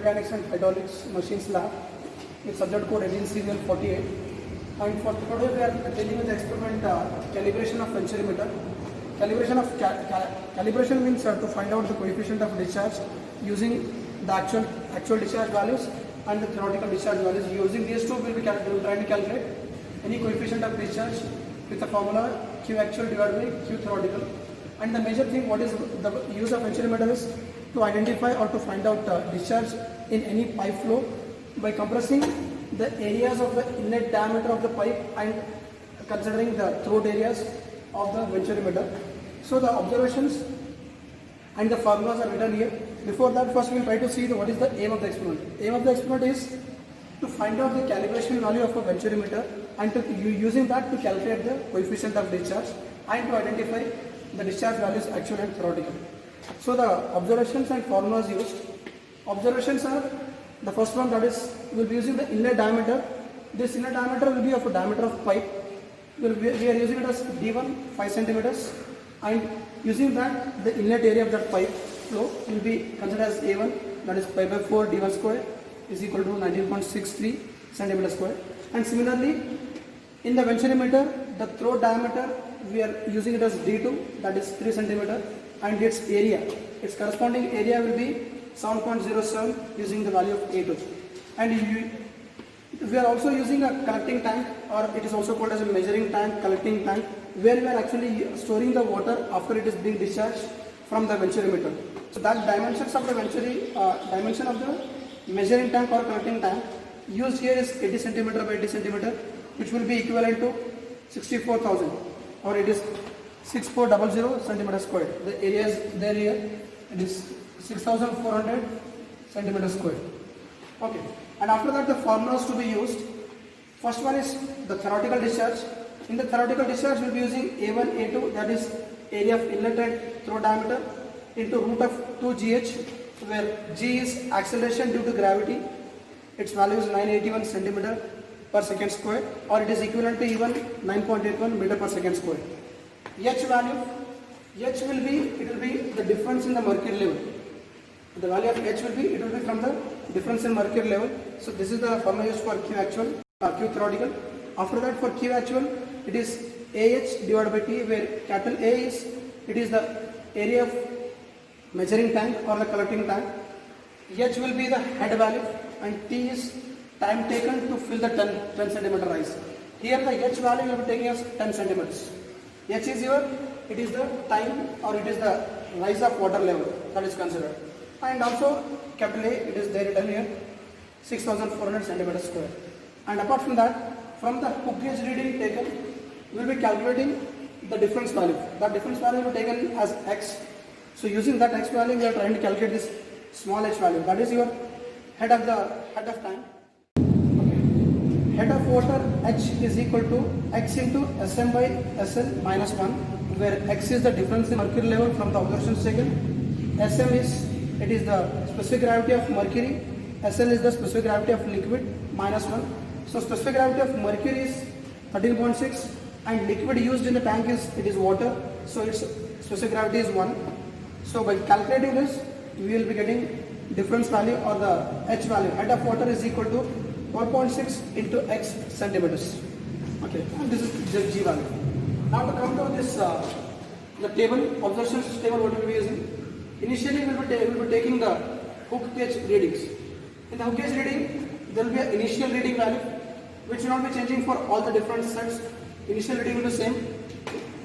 Electromechanics and Hydraulics Machines Lab with subject code engine serial 48. And for today we are dealing with the experiment calibration of venturimeter. Calibration means to find out the coefficient of discharge using the actual discharge values and the theoretical discharge values. Using these two, we will try to calculate any coefficient of discharge with the formula Q actual divided by Q theoretical. And the major thing, what is the use of venturimeter is to identify or to find out discharge in any pipe flow by compressing the areas of the inlet diameter of the pipe and considering the throat areas of the venturimeter. So the observations and the formulas are written here. Before that, first we will try to see what is the aim of the experiment. Aim of the experiment is to find out the calibration value of a venturimeter and using that to calculate the coefficient of discharge and to identify the discharge values actual and theoretical. So the observations and formulas used. Observations are the first one, that is we will be using the inlet diameter. This inlet diameter will be of a diameter of pipe. We are using it as D1 5 centimeters, and using that the inlet area of that pipe flow will be considered as A1, that is pi by 4 D1 square is equal to 19.63 centimeter square. And similarly in the venturimeter, the throat diameter we are using it as D2, that is 3 centimeter, and its area, its corresponding area will be 7.07 using the value of A2. And we are also using a collecting tank, or it is also called as a measuring tank, collecting tank, where we are actually storing the water after it is being discharged from the venturimeter. So that dimensions of the dimension of the measuring tank or collecting tank used here is 80 centimeter by 80 centimeter, which will be equivalent to 64,000, or it is 6400 centimeter square. The area is there here, it is 6400 centimeter square. Okay, and after that the formulas to be used. First one is the theoretical discharge. In the theoretical discharge we will be using A1, A2, that is area of inlet and throat diameter, into root of 2GH, where G is acceleration due to gravity. Its value is 981 centimeter per second square, or it is equivalent to even 9.81 meter per second square. H value, H will be the difference in the mercury level. The value of H will be from the difference in mercury level. So this is the formula used for Q actual, Q theoretical. After that, for Q actual, it is AH divided by T, where capital A is the area of measuring tank or the collecting tank. H will be the head value, and T is time taken to fill the 10 centimeter rise. Here the H value will be taking as 10 centimeters. H is it is the time, or it is the rise of water level that is considered. And also capital A, it is there written here, 6400 centimeters square. And apart from that, from the hook gauge reading taken, we will be calculating the difference value. That difference value will be taken as X. So using that X value, we are trying to calculate this small h value. That is your head of tank. Okay. Head of water H is equal to X into Sm by Sl minus 1, where X is the difference in mercury level from the observations taken. Sm is the specific gravity of mercury. Sl is the specific gravity of liquid minus 1. So specific gravity of mercury is 13.6, and liquid used in the tank is water. So its specific gravity is 1. So by calculating this, we will be getting difference value, or the H value. Head of water is equal to 1.6 into X centimeters. Okay, and this is the G value. Now to come to this, the table, observations table, what we will be using. Initially, we will be taking the hook gauge readings. In the hook gauge reading, there will be an initial reading value, which will not be changing for all the different sets. Initial reading will be the same.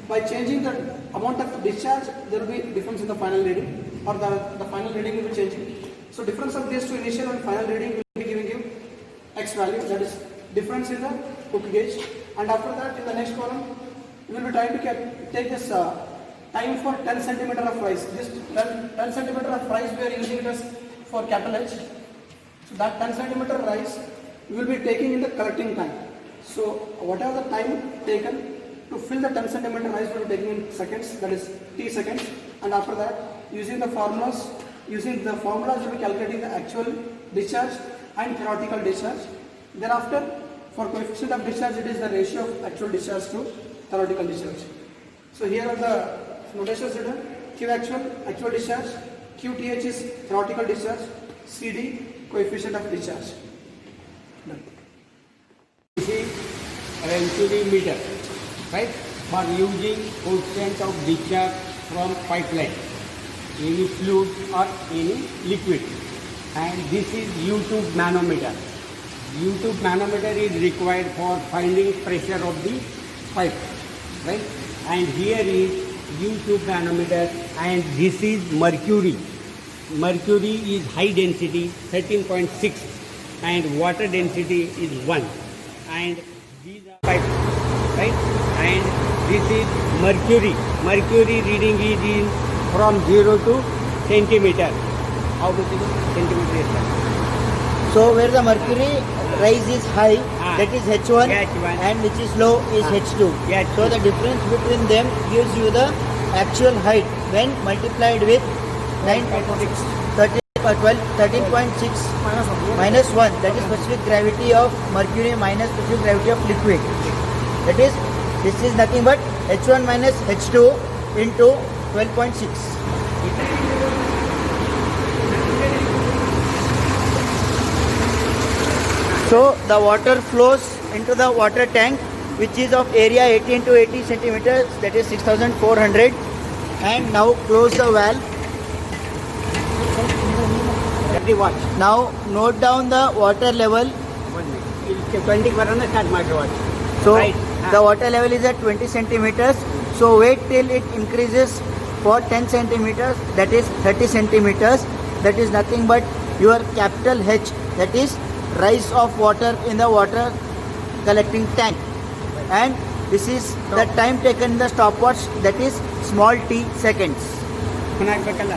By changing the amount of discharge, there will be difference in the final reading, or the final reading will be changing. So difference of these two, initial and final reading, will be giving you X value, that is difference in the hook gauge. And after that, in the next column, we will be trying to take this time for 10 centimeter of rise. This 10 centimeter of rise, we are using it as for capital H. So that 10 centimeter rise we will be taking in the collecting tank. So whatever the time taken to fill the 10 centimeter rise, we will be taking in seconds, that is T seconds. And after that, using the formulas, we will be calculating the actual discharge and theoretical discharge. Thereafter, for coefficient of discharge, it is the ratio of actual discharge to theoretical discharge. So here are the notations written: Q actual, actual discharge; QTH is theoretical discharge; CD, coefficient of discharge. Done. This is Venturi meter, right? For using coefficient of discharge from pipeline, any fluid or any liquid. And this is U-tube manometer. U-tube manometer is required for finding pressure of the pipe, right? And here is U-tube manometer, and this is mercury. Mercury is high density 13.6 and water density is 1, and these are pipes, right? And this is mercury. Mercury reading is in from 0 to centimeter. How much is centimeter is that? So where the mercury rise is high, that is H1, H1, and which is low is H2. H2. So the difference between them gives you the actual height when multiplied with 13.6 minus 1, that is specific gravity of mercury minus specific gravity of liquid. That is, this is nothing but H1 minus H2 into 12.6. So the water flows into the water tank, which is of area 80 into 80 centimeters, that is 6400. And now close the valve. 30 watts. Now note down the water level. 20 varana start ಮಾಡಿ watch. So Right. the water level is at 20 centimeters. So wait till it increases for 10 centimeters, that is 30 centimeters. That is nothing but your capital H, that is rise of water in the water collecting tank. And this is the time taken in the stopwatch, that is small t seconds. ಪುನಃ ಹಾಕ್ಬೇಕಲ್ಲ